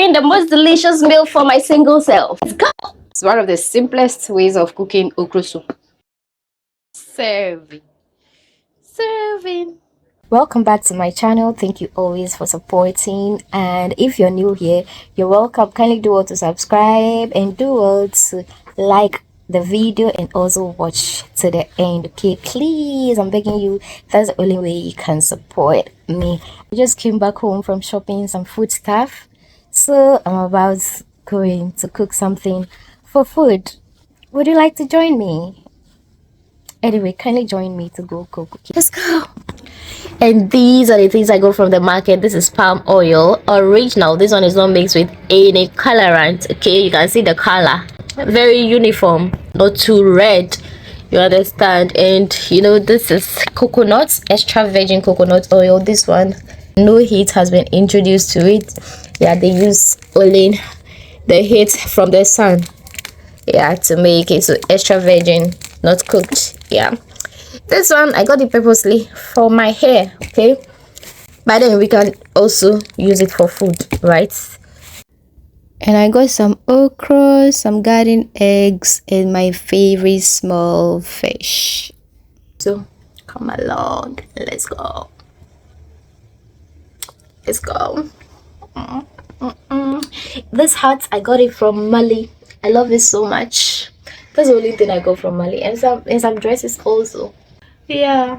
preparing the most delicious meal for my single self. Let's go! It's one of the simplest ways of cooking okra soup. Serving. Serving. Welcome back to my channel. Thank you always for supporting, and if you're new here, you're welcome. Kindly do well to subscribe and do well to like the video and also watch to the end. Okay, please, I'm begging you. That's the only way you can support me. I just came back home from shopping some food stuff, so I'm about going to cook something for food. Would you like to join me? Anyway, kindly join me to go cook. Okay, let's go. And these are the things I got from the market. This is palm oil, original. This one is not mixed with any colorant. Okay, you can see the color, very uniform, not too red, you understand. And you know, this is coconut, extra virgin coconut oil. This one, no heat has been introduced to it. Yeah, they use only the heat from the sun, yeah, to make it. So extra virgin, not cooked. Yeah, this one I got it purposely for my hair. Okay, but then we can also use it for food, right? And I got some okra, some garden eggs, and my favorite small fish. So come along, let's go. Let's go. This hat I got it from Mali. I love it so much. That's the only thing I got from Mali, and some dresses also. Yeah,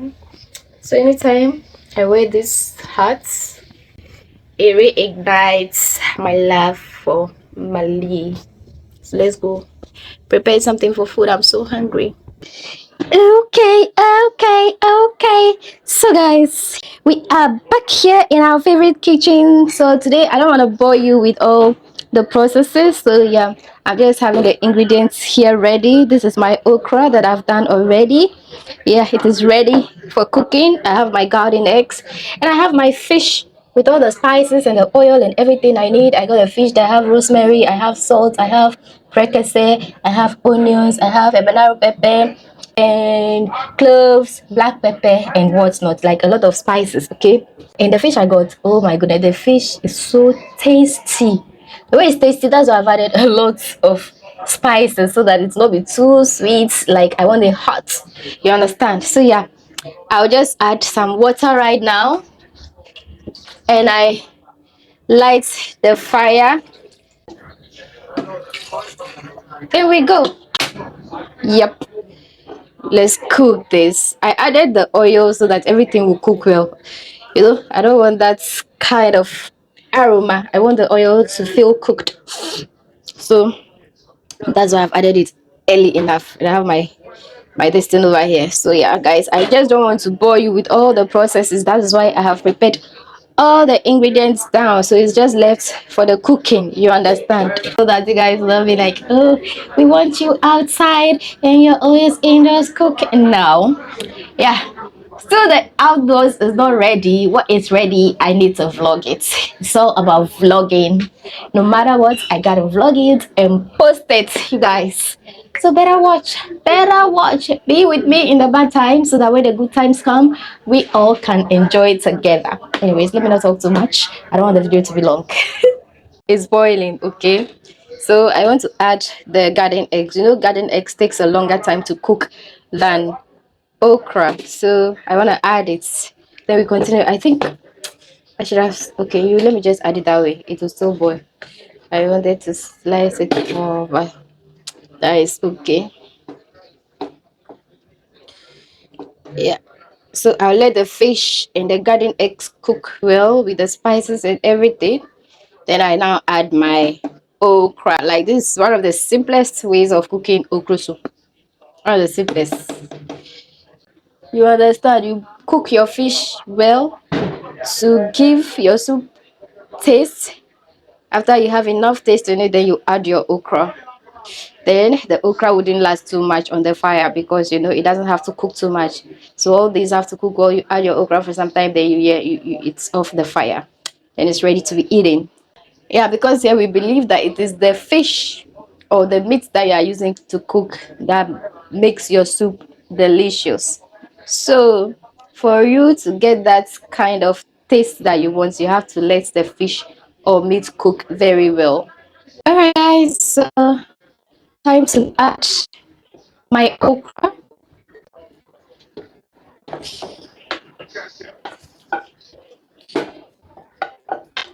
so anytime I wear this hat, it reignites my love for Mali. So let's go prepare something for food. I'm so hungry. Okay. So guys, we are back here in our favorite kitchen. So today I don't want to bore you with all the processes. So yeah, I'm just having the ingredients here ready. This is my okra that I've done already. Yeah, it is ready for cooking. I have my garden eggs, and I have my fish with all the spices and the oil and everything I need. I got a fish that I have rosemary, I have salt, I have fricassee, I have onions, I have habanero pepper and cloves, black pepper and whatnot, like a lot of spices. Okay, and the fish I got, oh my goodness, the fish is so tasty. The way it's tasty, that's why I've added a lot of spices so that it's not be too sweet. Like I want it hot, you understand? So yeah, I'll just add some water right now, and I light the fire. Here we go. Yep, let's cook this. I added the oil so that everything will cook well. You know, I don't want that kind of aroma. I want the oil to feel cooked, so that's why I've added it early enough. And I have my this thing over here. So yeah guys, I just don't want to bore you with all the processes. That is why I have prepared all the ingredients down, so it's just left for the cooking, you understand, so that you guys will be like, oh, we want you outside and you're always indoors cooking. Now yeah, still the outdoors is not ready. What is ready, I need to vlog it. It's all about vlogging. No matter what, I gotta vlog it and post it, you guys. So better watch, be with me in the bad times so that when the good times come, we all can enjoy it together. Anyways, let me not talk too much. I don't want the video to be long. It's boiling. Okay, so I want to add the garden eggs. You know, garden eggs takes a longer time to cook than okra, so I want to add it. Then we continue. I think I should have, okay, you let me just add it that way, it will still boil. I wanted to slice it more, but that is okay. Yeah, so I'll let the fish and the garden eggs cook well with the spices and everything. Then I now add my okra. Like, this is one of the simplest ways of cooking okra soup. One of the simplest, you understand. You cook your fish well to give your soup taste. After you have enough taste in it, then you add your okra. Then the okra wouldn't last too much on the fire, because you know it doesn't have to cook too much. So all these have to cook well. You add your okra for some time, then it's off the fire and it's ready to be eaten. Yeah, because here we believe that it is the fish or the meat that you are using to cook that makes your soup delicious. So for you to get that kind of taste that you want, you have to let the fish or meat cook very well. Alright guys, so time to add my okra.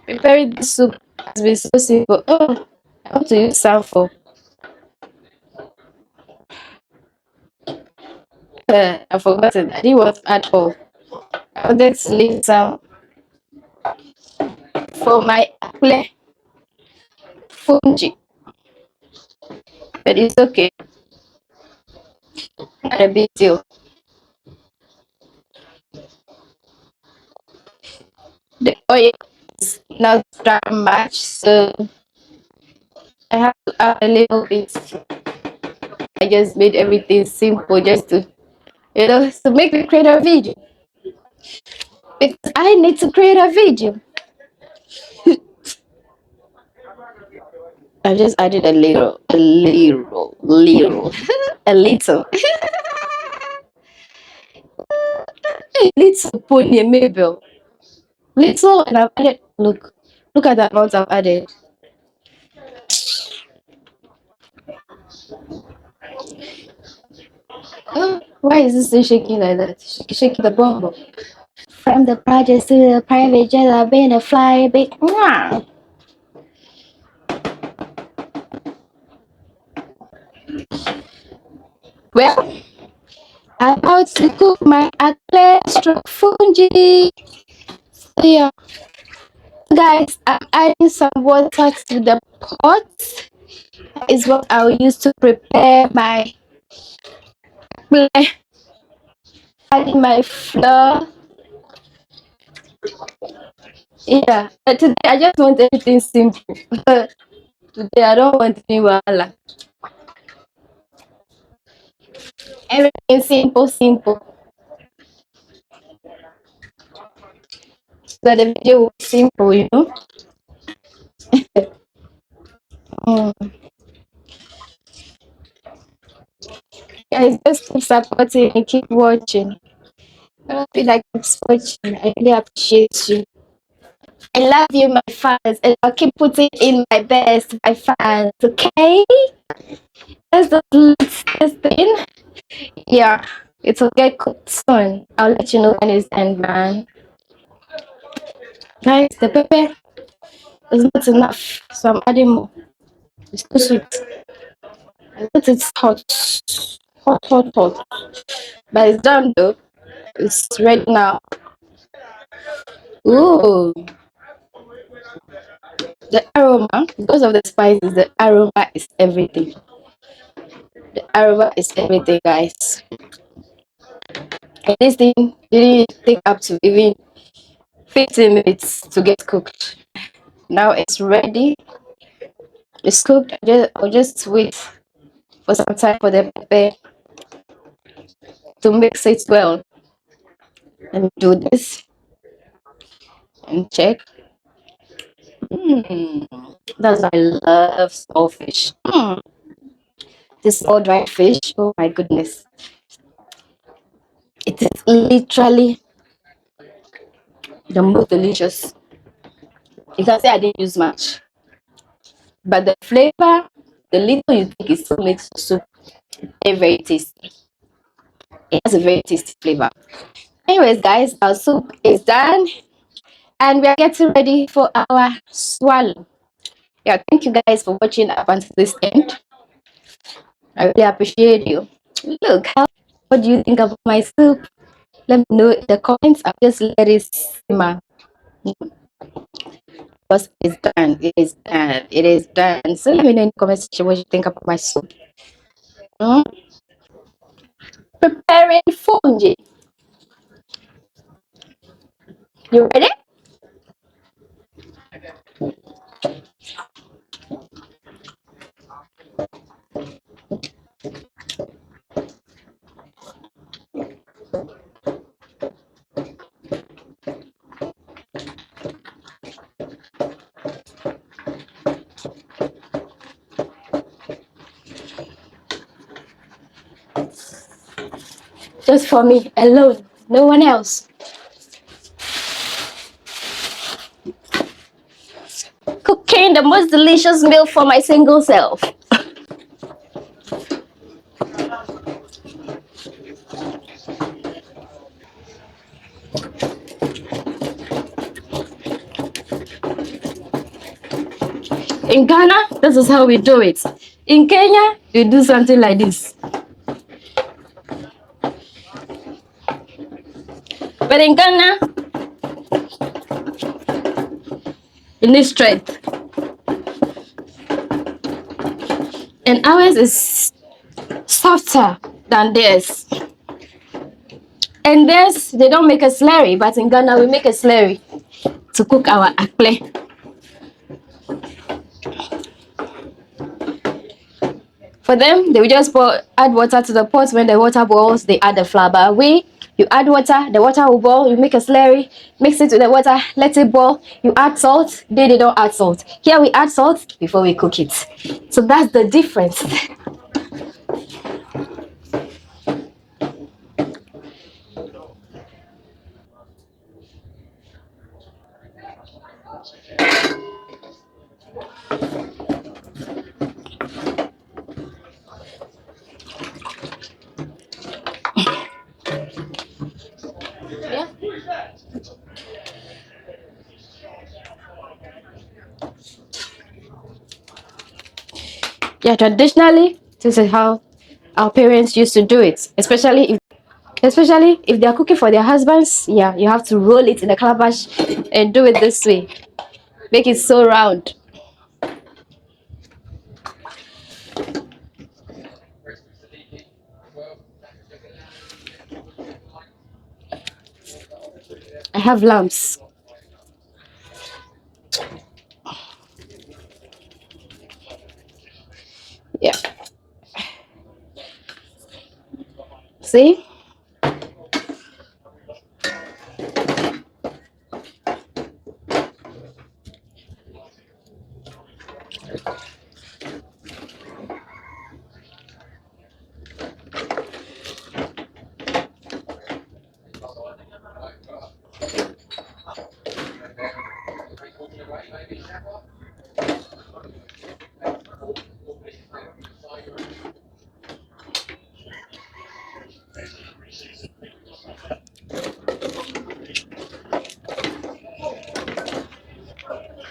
Preparing this soup has been so simple. Oh, I want to use sample. I forgot it. I didn't want to add all. I wanted to leave some for my apple fungi, but it's okay. Not a big deal. The oil is not that much, so I have to add a little bit. I just made everything simple just to, to make me create a video. Because I need to create a video. I just added a little, a little, little pony Mabel. Little, and I've added, look at that amount I've added. Oh, why is this thing shaking like that? Shaking the bomb. From the project to the private jet, I've been a fly big. Mwah. Well, I'm about to cook my atlas fungi. So yeah, guys, I'm adding some water to the pot. Is what I'll use to prepare my adding my flour. Yeah, today I just want everything simple. Today I don't want any wahala. Everything simple, simple. So that the video will be simple, you know. Mm. Guys, just keep supporting and keep watching. I don't feel like keep watching. I really appreciate you. I love you, my fans, and I'll keep putting in my best, my fans. Okay, that's the last thing. Yeah, it will get cooked soon. I'll let you know when it's done, man. Guys, the pepper is not enough, so I'm adding more. It's too sweet. I thought it's hot, hot. But it's done though. It's ready now. Ooh, the aroma, because of the spices, the aroma is everything. The aroma is everything, guys. And this thing didn't take up to even 15 minutes to get cooked. Now it's ready. It's cooked. I'll just wait for some time for the pepper to mix it well. Let me do this and check. That's why I love small fish. This all dried fish. Oh my goodness. It is literally the most delicious. You can say I didn't use much, but the flavor, the little you think is so makes the soup very tasty. It has a very tasty flavor. Anyways, guys, our soup is done and we are getting ready for our swallow. Yeah, thank you guys for watching up until this end. I really appreciate you. Look, what do you think about my soup? Let me know in the comments. I'll just let it simmer. Because it's done. It is done. It is done. So let me know in the comment section what you think about my soup. Mm. Preparing fungi. You ready? Just for me alone. No one else. the most delicious meal for my single self. In Ghana, this is how we do it. In Kenya, you do something like this. But in Ghana, you need strength. And ours is softer than theirs. And theirs, they don't make a slurry, but in Ghana, we make a slurry to cook our akple. For them, they will just add water to the pot. When the water boils, they add the flour. But you add water, the water will boil, you make a slurry, mix it with the water, let it boil, you add salt. They don't add salt. Here we add salt before we cook it. So that's the difference. Yeah, traditionally, this is how our parents used to do it, especially if they are cooking for their husbands. Yeah, you have to roll it in a calabash and do it this way. Make it so round. I have lamps. Yeah. See?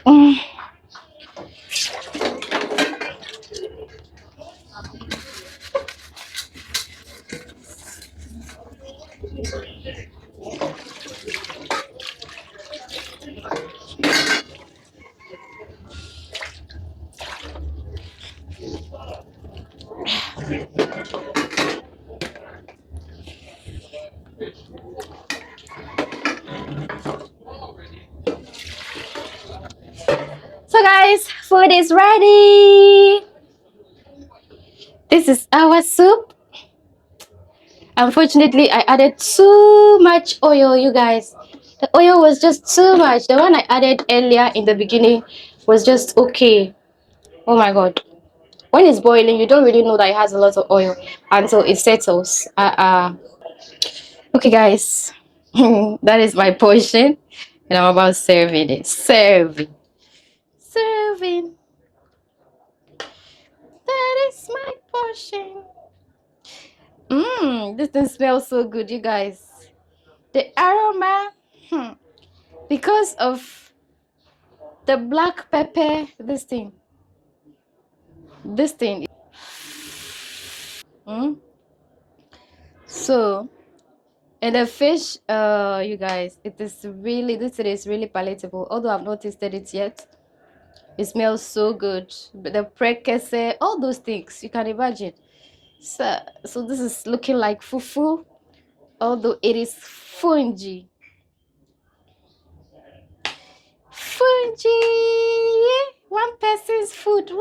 Mm. So guys, food is ready. This is our soup. Unfortunately, I added too much oil, you guys. The oil was just too much. The one I added earlier in the beginning was just okay. Oh my god. When it's boiling, you don't really know that it has a lot of oil until it settles. Okay, guys. That is my portion. And I'm about serving it. Serving. That is my portion. This thing smells so good, you guys. The aroma, because of the black pepper, this thing. So, and the fish, you guys, this is really palatable. Although I've not tasted it yet, it smells so good. But the prekese, all those things, you can imagine. So this is looking like fufu, although it is fungi. One person's food. Yeah,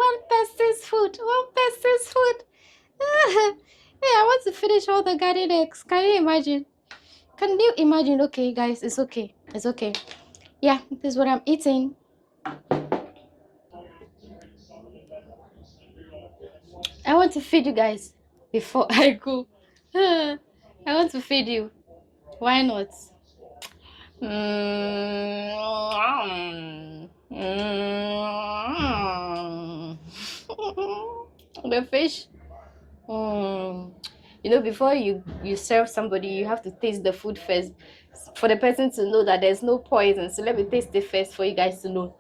I want to finish all the garden eggs. Can you imagine? Okay, guys, it's okay. Yeah, this is what I'm eating. I want to feed you guys before I go. I want to feed you. Why not? Mm. The fish. You know, before you serve somebody, you have to taste the food first for the person to know that there's no poison. So let me taste it first for you guys to know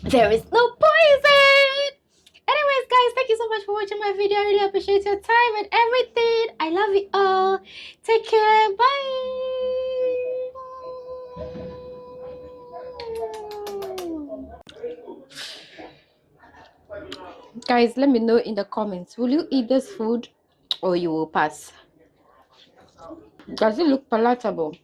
there is no poison. Anyways, guys, thank you so much for watching my video. I really appreciate your time and everything. I love you all. Take care. Bye. Guys, let me know in the comments. Will you eat this food or you will pass? Does it look palatable?